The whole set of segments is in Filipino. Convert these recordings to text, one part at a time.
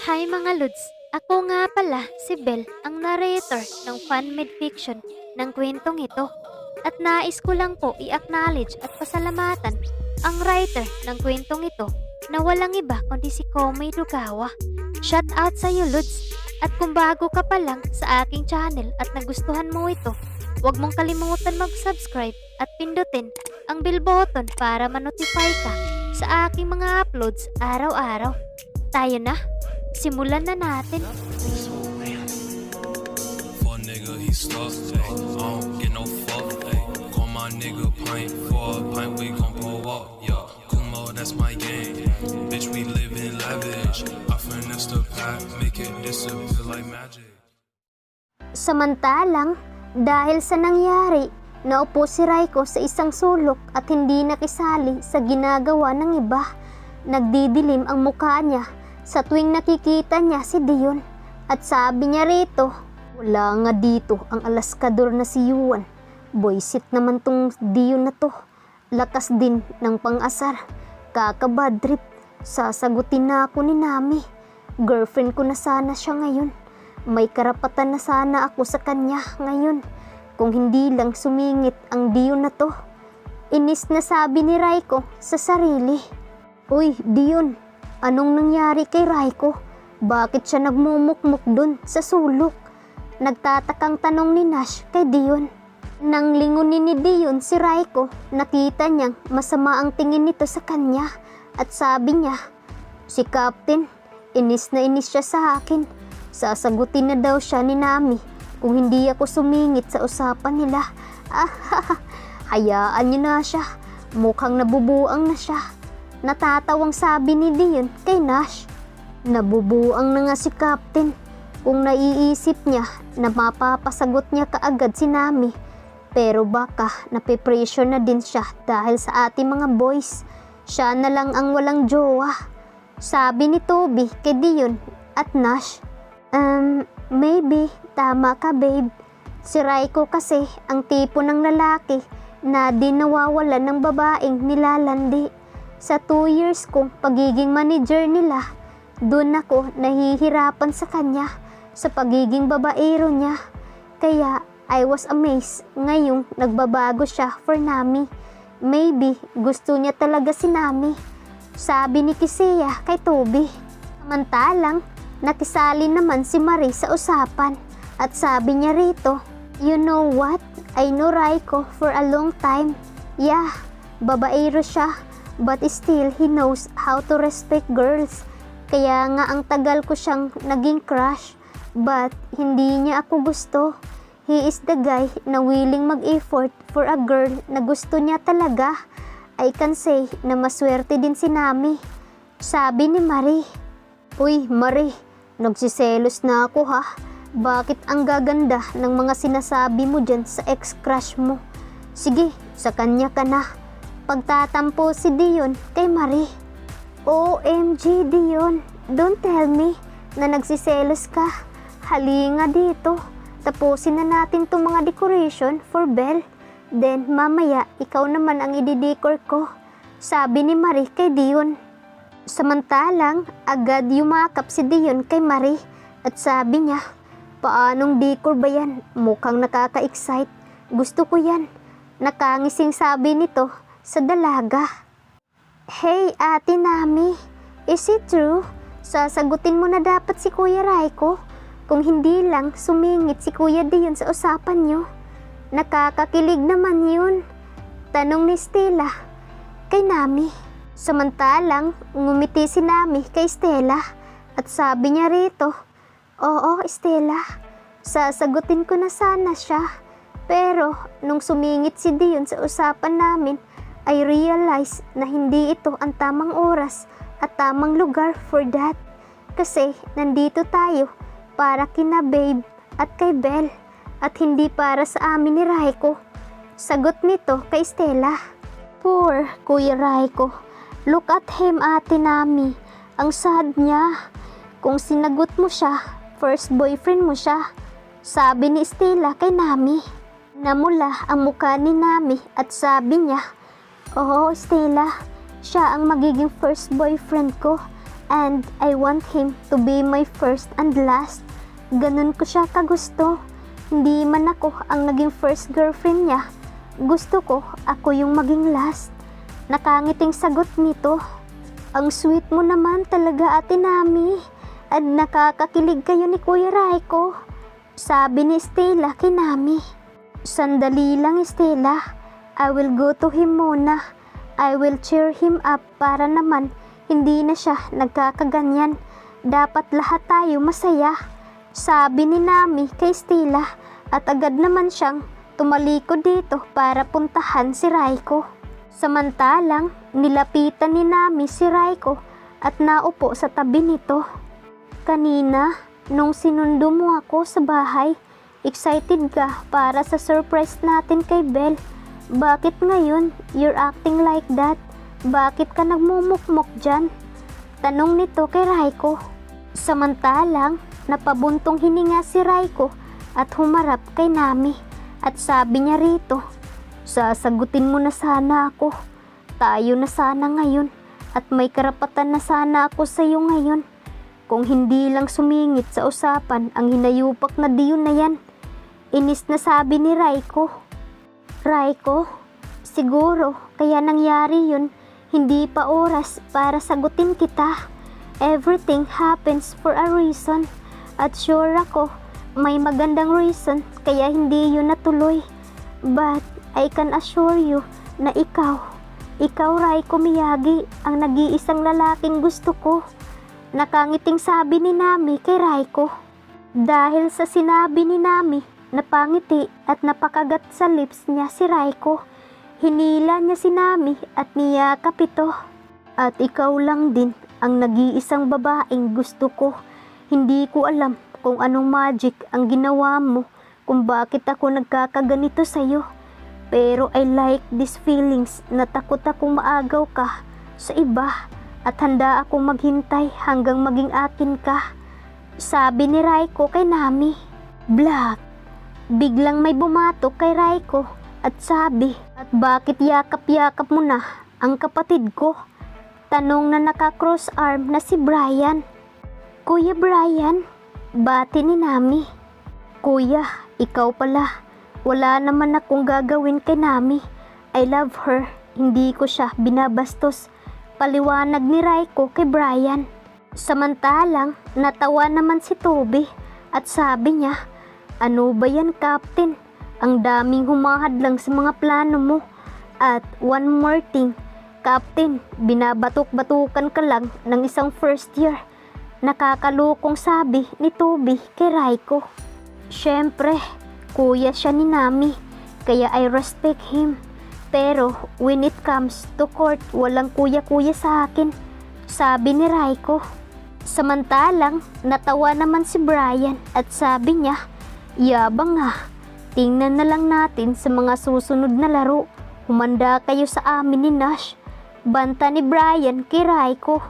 Hi mga Lods! Ako nga pala si Belle, ang narrator ng fan-made fiction ng kwentong ito. At nais ko lang po i-acknowledge at pasalamatan ang writer ng kwentong ito na walang iba kundi si Komay Rugawa. Shout out sa iyo Lods! At kung bago ka pa lang sa aking channel at nagustuhan mo ito, huwag mong kalimutan mag-subscribe at pindutin ang bell button para ma-notify ka sa aking mga uploads araw-araw. Tayo na! Simulan na natin. For a nigga, he stuck, ayy. I don't get no fuck, ayy. Call my nigga pint for a pint, we gon' pull up, yeah. Kumo, that's my game. Bitch, we live in lavish. I finesse the pack, make it disappear like magic. Samantalang, dahil sa nangyari, naupo si Raiko sa isang sulok at hindi nakisali sa ginagawa ng iba. Nagdidilim ang mukha niya sa tuwing nakikita niya si Dion. At sabi niya rito, wala nga dito ang alaskador na si Yuan. Boysit naman tong Dion na to. Lakas din ng pang-asar. Kakabad trip. Sasagutin na ako ni Nami. Girlfriend ko na sana siya ngayon. May karapatan na sana ako sa kanya ngayon. Kung hindi lang sumingit ang Dion na to. Inis na sabi ni Raiko sa sarili. Uy, Dion, anong nangyari kay Raiko? Bakit siya nagmumukmuk dun sa sulok? Nagtatakang tanong ni Nash kay Dion. Nang lingunin ni Dion si Raiko, nakita niyang masama ang tingin nito sa kanya. At sabi niya, si Captain, inis na inis siya sa akin. Sasagutin na daw siya ni Nami kung hindi ako sumingit sa usapan nila. Hayaan niyo na siya. Mukhang nabubuang na siya. Natatawang sabi ni Dion kay Nash. Nabubuang na nga si Captain kung naiisip niya na mapapasagot niya kaagad si Nami. Pero baka napipressure na din siya dahil sa ating mga boys. Siya na lang ang walang jowa. Sabi ni Toby kay Dion at Nash. Maybe tama ka babe. Si Raiko kasi ang tipo ng lalaki na di nawawalan ng babaeng nilalandi. Sa 2 years kong pagiging manager nila, doon ako nahihirapan sa kanya sa pagiging babaero niya. Kaya I was amazed ngayong nagbabago siya for Nami. Maybe gusto niya talaga si Nami. Sabi ni Kisea kay Toby. Samantalang nakisali naman si Marie sa usapan at sabi niya rito, you know what? I know Raiko for a long time. Yeah, babaero siya. But still, he knows how to respect girls. Kaya nga ang tagal ko siyang naging crush. But hindi niya ako gusto. He is the guy na willing mag-effort for a girl na gusto niya talaga. I can say na maswerte din si Nami. Sabi ni Marie. Uy, Marie, nagsiselos na ako ha. Bakit ang gaganda ng mga sinasabi mo dyan sa ex-crush mo? Sige, sa kanya ka na. Pagtatampo si Dion kay Marie. OMG Dion, don't tell me na nagsiselos ka. Halinga dito. Tapusin na natin itong mga decoration for Belle. Then mamaya ikaw naman ang ididecor ko. Sabi ni Marie kay Dion. Samantalang agad yumakap si Dion kay Marie. At sabi niya, paanong decor ba yan? Mukhang nakaka-excite. Gusto ko yan. Nakangising sabi nito sa dalaga. Hey Ate Nami, is it true? Sasagutin mo na dapat si Kuya Raiko. Kung hindi lang sumingit si Kuya Dion sa usapan nyo. Nakakakilig naman yun. Tanong ni Stella kay Nami. Samantalang ngumiti si Nami kay Stella. At sabi niya rito, oo Stella, sasagutin ko na sana siya. Pero nung sumingit si Dion sa usapan namin, I realize na hindi ito ang tamang oras at tamang lugar for that. Kasi nandito tayo para kina babe at kay Belle at hindi para sa amin ni Raiko. Sagot nito kay Stella. Poor Kuya Raiko. Look at him Ate Nami. Ang sad niya. Kung sinagot mo siya, first boyfriend mo siya. Sabi ni Stella kay Nami. Namula ang mukha ni Nami at sabi niya, oo Stella, siya ang magiging first boyfriend ko And I want him to be my first and last. Ganun ko siya kagusto. Hindi man ako ang naging first girlfriend niya. Gusto ko ako yung maging last. Nakangiting sagot nito. Ang sweet mo naman talaga, Ate Nami. At nakakakilig kayo ni Kuya Raiko. Sabi ni Stella kay Nami. Sandali lang, Stella. I will go to him muna. I will cheer him up para naman hindi na siya nagkakaganyan. Dapat lahat tayo masaya. Sabi ni Nami kay Stella at agad naman siyang tumalikod dito para puntahan si Raiko. Samantalang nilapitan ni Nami si Raiko at naupo sa tabi nito. Kanina, nung sinundo mo ako sa bahay, excited ka para sa surprise natin kay Belle. Bakit ngayon you're acting like that? Bakit ka nagmumukmok dyan? Tanong nito kay Raiko. Samantalang napabuntong hininga si Raiko at humarap kay Nami at sabi niya rito, sasagutin mo na sana ako. Tayo na sana ngayon at may karapatan na sana ako sa iyo ngayon. Kung hindi lang sumingit sa usapan ang hinayupak na diyon na yan. Inis na sabi ni Raiko. Raiko, siguro kaya nangyari yun, hindi pa oras para sagutin kita. Everything happens for a reason. At sure ako, may magandang reason kaya hindi yun natuloy. But I can assure you na ikaw Raiko Miyagi, ang nag-iisang lalaking gusto ko. Nakangiting sabi ni Nami kay Raiko. Dahil sa sinabi ni Nami, napangiti at napakagat sa lips niya si Raiko. Hinila niya si Nami at niyakap ito. At ikaw lang din ang nag-iisang babaeng gusto ko. Hindi ko alam kung anong magic ang ginawa mo, kung bakit ako nagkakaganito sa'yo. Pero I like these feelings na takot akong maagaw ka sa iba at handa akong maghintay hanggang maging akin ka. Sabi ni Raiko kay Nami. Black. Biglang may bumatok kay Raiko at sabi, at bakit yakap-yakap mo na ang kapatid ko? Tanong na naka-cross arm na si Brian. Kuya Brian, bati ni Nami. Kuya, ikaw pala. Wala naman akong gagawin kay Nami. I love her. Hindi ko siya binabastos. Paliwanag ni Raiko kay Brian. Samantalang natawa naman si Toby at sabi niya, ano ba yan, Captain? Ang daming humahadlang sa mga plano mo. At one more thing, Captain, binabatok-batukan ka lang ng isang first year. Nakakalukong sabi ni Toby kay Raiko. Siyempre, kuya siya ni Nami, kaya I respect him. Pero when it comes to court, walang kuya-kuya sa akin, sabi ni Raiko. Samantalang natawa naman si Brian at sabi niya, yabang nga, tingnan na lang natin sa mga susunod na laro. Humanda kayo sa amin ni Nash. Banta ni Brian kay Raiko.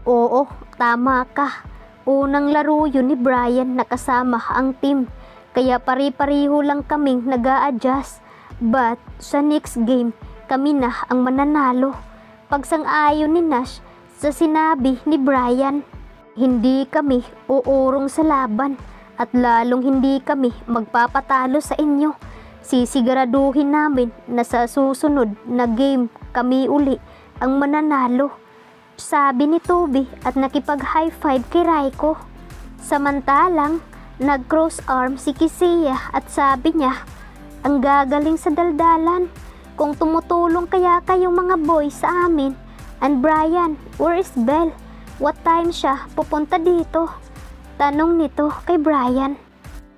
Oo, tama ka. Unang laro yun ni Brian na kasama ang team. Kaya pari-pariho lang kaming nag-a-adjust. But sa next game, kami na ang mananalo. Pagsang-ayon ni Nash sa sinabi ni Brian, hindi kami uurong sa laban at lalong hindi kami magpapatalo sa inyo. Sisiguraduhin namin na sa susunod na game kami uli ang mananalo. Sabi ni Toby at nakipag-high five kay Raiko. Samantalang nag-cross arm si Kisiya at sabi niya, ang gagaling sa daldalan. Kung tumutulong kaya kayong mga boys sa amin. And Brian, where is Belle? What time siya pupunta dito? Tanong nito kay Brian.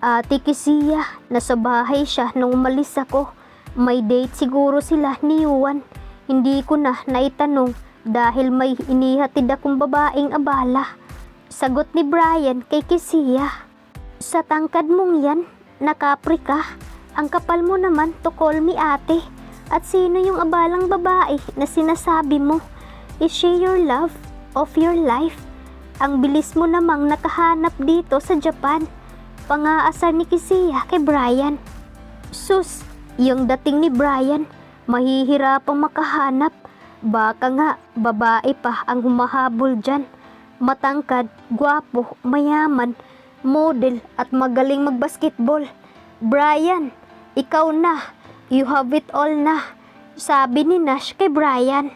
Ate Kisiya, nasa bahay siya nung umalis ako. May date siguro sila ni Yuan. Hindi ko na naitanong dahil may inihatid akong babaeng abala. Sagot ni Brian kay Kisiya. Sa tangkad mong yan, nakapri ka. Ang kapal mo naman to call me ate. At sino yung abalang babae na sinasabi mo? Is she your love of your life? Ang bilis mo namang nakahanap dito sa Japan. Pangaasar ni Kisiya kay Brian. Sus, yung dating ni Brian, mahihirapang makahanap. Baka nga, babae pa ang humahabol dyan. Matangkad, gwapo, mayaman, model at magaling magbasketball. Brian, ikaw na. You have it all na. Sabi ni Nash kay Brian.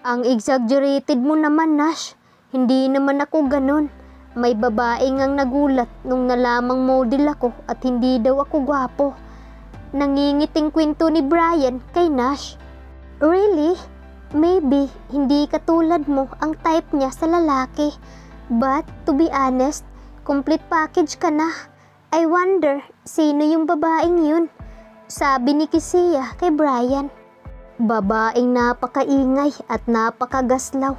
Ang exaggerated mo naman, Nash. Hindi naman ako ganun. May babae ngang nagulat nung nalamang model ako at hindi daw ako gwapo. Nangingiting kwento ni Brian kay Nash. Really? Maybe hindi katulad mo ang type niya sa lalaki. But to be honest, complete package ka na. I wonder, sino yung babaeng yun? Sabi ni Kisiya kay Brian. Babaeng napakaingay at napakagaslaw.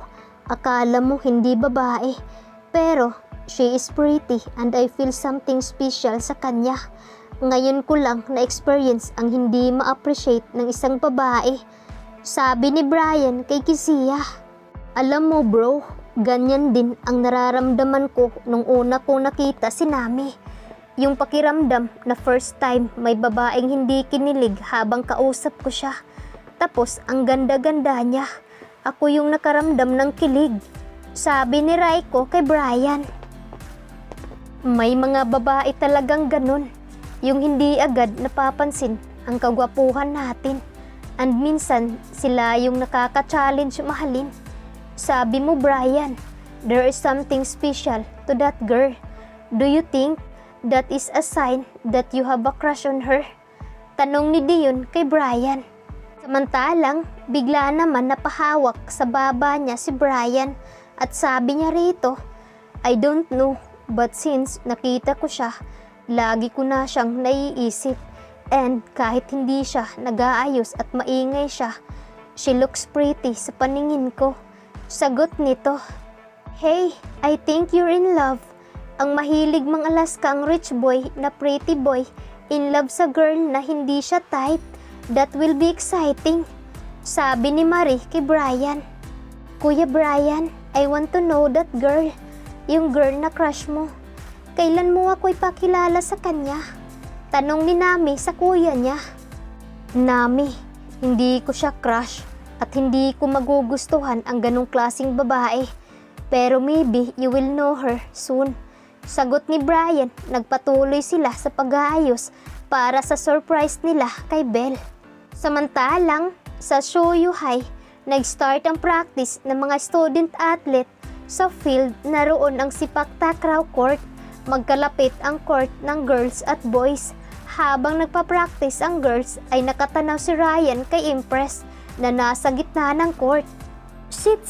Akala mo hindi babae. Pero she is pretty and I feel something special sa kanya. Ngayon ko lang na-experience ang hindi ma-appreciate ng isang babae. Sabi ni Brian kay Kisiya. Alam mo bro, ganyan din ang nararamdaman ko nung una kong nakita si Nami. Yung pakiramdam na first time may babaeng hindi kinilig habang kausap ko siya. Tapos ang ganda-ganda niya. Ako yung nakaramdam ng kilig. Sabi ni Raiko kay Brian. May mga babae talagang ganun. Yung hindi agad napapansin ang kagwapuhan natin. And minsan, sila yung nakaka-challenge mahalin. Sabi mo, Brian, there is something special to that girl. Do you think that is a sign that you have a crush on her? Tanong ni Dion kay Brian. Samantalang, bigla naman napahawak sa baba niya si Brian at sabi niya rito, I don't know, but since nakita ko siya, lagi ko na siyang naiisip. And kahit hindi siya nag-aayos at maingay siya, she looks pretty sa paningin ko. Sagot nito, Hey, I think you're in love. Ang mahilig mangalas ka ang rich boy na pretty boy in love sa girl na hindi siya type. That will be exciting. Sabi ni Marie kay Brian. Kuya Brian, I want to know that girl. Yung girl na crush mo. Kailan mo ako ipakilala sa kanya? Tanong ni Nami sa kuya niya. Nami, hindi ko siya crush at hindi ko magugustuhan ang ganong klaseng babae. Pero maybe you will know her soon. Sagot ni Brian, nagpatuloy sila sa pag-aayos para sa surprise nila kay Belle. Samantalang, sa Shoyu High, nag-start ang practice ng mga student athlete sa field na roon ang sipak takraw court. Magkalapit ang court ng girls at boys. Habang nagpa-practice ang girls ay nakatanaw si Ryan kay Impress na nasa gitna ng court. Sit!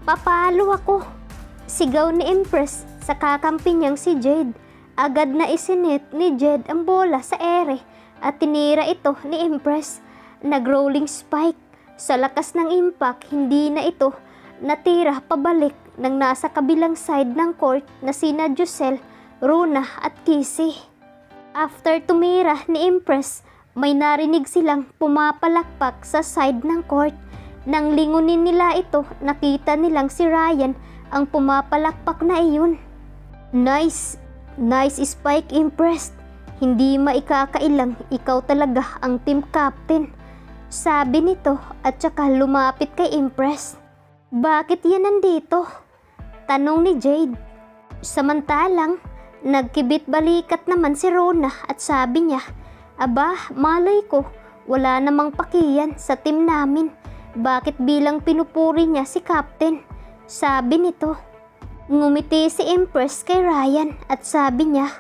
Papalo ako! Sigaw ni Impress sa kakampi niyang si Jade. Agad na isinit ni Jade ang bola sa ere at tinira ito ni Impress. Nag-rolling spike. Sa lakas ng impact, hindi na ito natira pabalik ng nasa kabilang side ng court na sina Giselle, Runa at Kissy. After tumira ni Impress, may narinig silang pumapalakpak sa side ng court. Nang lingunin nila ito, nakita nilang si Ryan ang pumapalakpak na iyon. Nice spike, Impress. Hindi maikakailang ikaw talaga ang team captain. Sabi nito at saka lumapit kay Impress. Bakit yan nandito? Tanong ni Jade. Samantalang, nagkibit balikat naman si Rona at sabi niya, Aba, malay ko, wala namang pakiyan sa team namin. Bakit bilang pinupuri niya si Captain? Sabi nito. Ngumiti si Impress kay Ryan at sabi niya,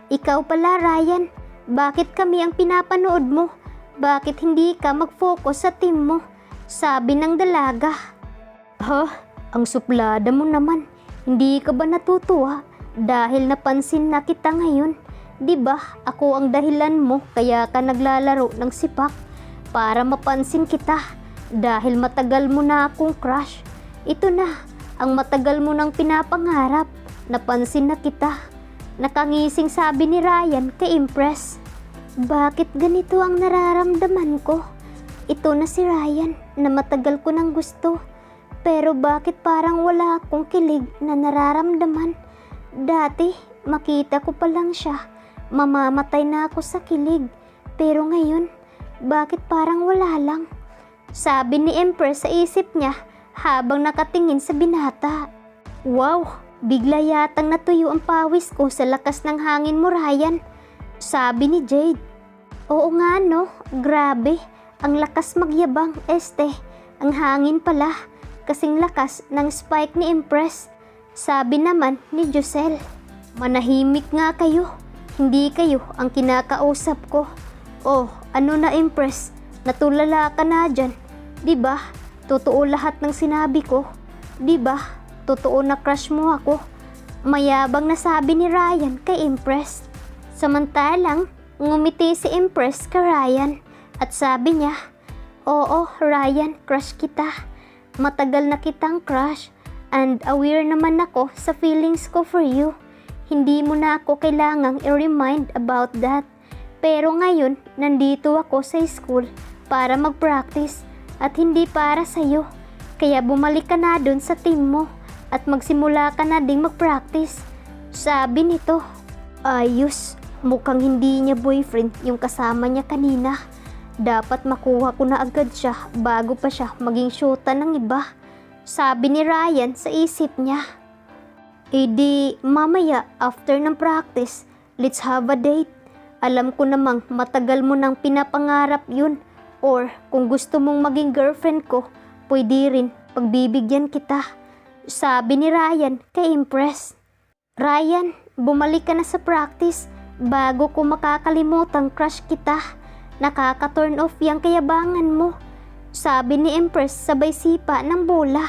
Ikaw pala Ryan, bakit kami ang pinapanood mo? Bakit hindi ka mag-focus sa team mo? Sabi ng dalaga. Ang suplada mo naman. Hindi ka ba natutuwa? Dahil napansin na kita ngayon. Diba, ako ang dahilan mo kaya ka naglalaro ng sipak. Para mapansin kita. Dahil matagal mo na akong crush. Ito na, ang matagal mo nang pinapangarap. Napansin na kita. Nakangising sabi ni Ryan kay Impress. Bakit ganito ang nararamdaman ko? Ito na si Ryan na matagal ko nang gusto. Pero bakit parang wala akong kilig na nararamdaman? Dati, makita ko pa lang siya. Mamamatay na ako sa kilig. Pero ngayon, bakit parang wala lang? Sabi ni Empress sa isip niya habang nakatingin sa binata. Wow, Bigla yatang natuyo ang pawis ko sa lakas ng hangin mo, Ryan. Sabi ni Jade. Oo nga no, grabe. Ang lakas magyabang, Ang hangin pala, kasing lakas ng spike ni Empress. Sabi naman ni Josel. Manahimik nga kayo. Hindi kayo ang kinakausap ko. Oh, ano na Empress? Natulala ka na dyan. Diba? Totoo lahat ng sinabi ko. Diba? Totoo na crush mo ako. Mayabang na sabi ni Ryan kay Empress. Samantalang, ngumiti si Empress kay Ryan at sabi niya, Oo, Ryan, crush kita. Matagal na kitang crush and aware naman ako sa feelings ko for you. Hindi mo na ako kailangang i-remind about that. Pero ngayon, nandito ako sa school para mag-practice at hindi para sa'yo. Kaya bumalik ka na dun sa team mo at magsimula ka na ding mag-practice. Sabi nito, ayos, mukhang hindi niya boyfriend yung kasama niya kanina. Dapat makuha ko na agad siya bago pa siya maging syota ng iba. Sabi ni Ryan sa isip niya. Di mamaya after ng practice, let's have a date. Alam ko namang matagal mo nang pinapangarap yun. Or kung gusto mong maging girlfriend ko, pwede rin pagbibigyan kita. Sabi ni Ryan kay Empress. Ryan, bumalik ka na sa practice bago ko makakalimutang crush kita. Nakaka-turn off yung kayabangan mo. Sabi ni Empress sabay sipa ng bola.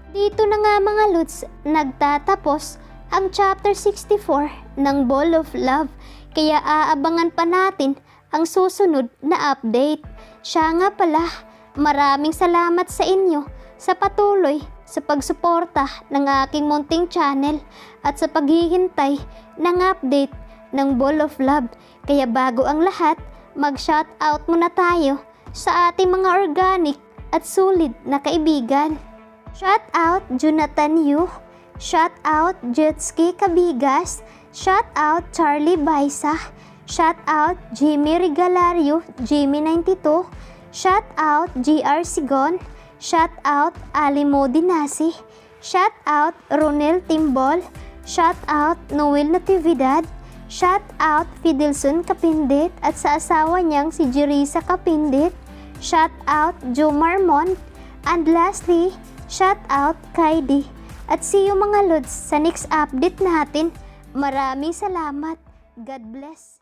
Dito na nga mga Lods, nagtatapos ang chapter 64 ng Ball of Love. Kaya aabangan pa natin ang susunod na update. Siya nga pala, maraming salamat sa inyo sa patuloy sa pagsuporta ng aking munting channel at sa paghihintay ng update ng Ball of Love. Kaya bago ang lahat, mag-shoutout muna tayo sa ating mga organic at sulit na kaibigan. Shoutout Jonathan Yu, shoutout Jetski Kabigas, shoutout Charlie Baisa, shoutout Jimmy Regalario, Jimmy92, shoutout GR Sigon, shoutout Ali Modinasi, shoutout Ronel Timbol, shoutout Noel Natividad, shoutout Fidelson Kapindit at sa asawa niyang si Jerisa Kapindit, shoutout Joe Marmon, and lastly, shoutout Kaidi. At see you mga Lods sa next update natin. Maraming salamat. God bless.